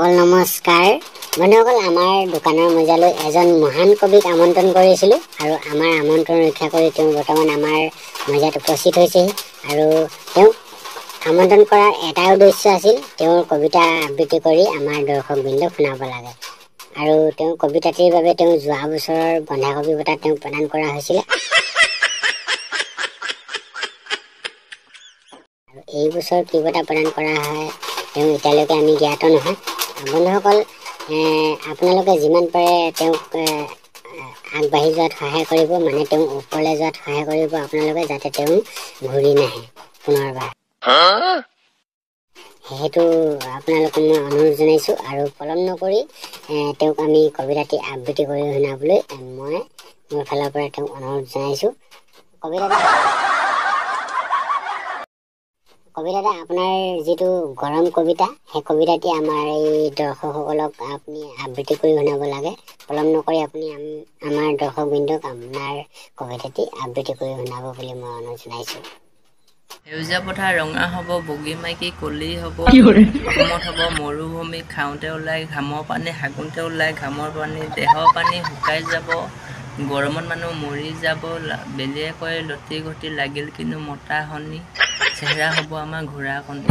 সকল নমস্কাৰ বন্ধুসকল আমাৰ দোকানৰ মজালৈ এজন মহান কবিক আমন্ত্ৰণ কৰিছিল আৰু আমাৰ আমন্ত্ৰণ ৰক্ষা কৰি তেওঁ বৰ্তমান আমাৰ মজাত উপস্থিত হৈছে আৰু তেওঁ আমন্ত্ৰণ কৰাৰ এটা উদ্দেশ্য আছিল তেওঁৰ কবিতা আবৃত্তি কৰি আমাৰ দৰ্শকবৃন্দ শুনাব লাগে আৰু তেওঁ কবিতাটিৰ বাবে তেওঁ যোৱা বছৰৰ বন্ধাকবি বঁটা তেওঁ প্ৰদান কৰা হৈছিল আৰু এই বছৰ কি বঁটা প্ৰদান কৰা হয় তেওঁ এতিয়ালৈকে আমি জ্ঞাত নহয় বন্ধুসকল আপোনালোকে যিমান পাৰে তেওঁক আগবাঢ়ি যোৱাত সহায় কৰিব মানে তেওঁ ওপৰলৈ যোৱাত সহায় কৰিব আপোনালোকে যাতে তেওঁ ঘূৰি নাহে পুনৰবাৰ সেইটো আপোনালোকক মই অনুৰোধ জনাইছোঁ আৰু পলম নকৰি তেওঁক আমি কবিতাটি আবৃত্তি কৰি শুনাবলৈ মই মোৰ ফালৰ পৰা তেওঁক অনুৰোধ জনাইছোঁ কবিতাটা আপোনাৰ যিটো গৰম কবিতা সেই কবিতাটি আমাৰ এই দৰ্শকসকলক আপুনি আবৃত্তি কৰি শুনাব লাগে পলম নকৰি আপুনি আমাৰ দৰ্শকবৃন্দক আপোনাৰ কবিতাটি আবৃত্তি কৰি শুনাব বুলি মই অনুৰোধ জনাইছোঁ সেউজীয়া পথাৰ ৰঙা হ'ব বগী মাইকী কলি হ'ব অসমত হ'ব মৰুভূমি খাওঁতে ওলাই ঘামৰ পানী হাগুনতে ওলাই ঘামৰ পানী দেহৰ পানী শুকাই যাব গৰমত মানুহ মৰি যাব বেলিয়ে কয় লতি ঘটি লাগিল কিন্তু মতা হনি চেহেৰা হ'ব আমাৰ ঘোঁৰা কণী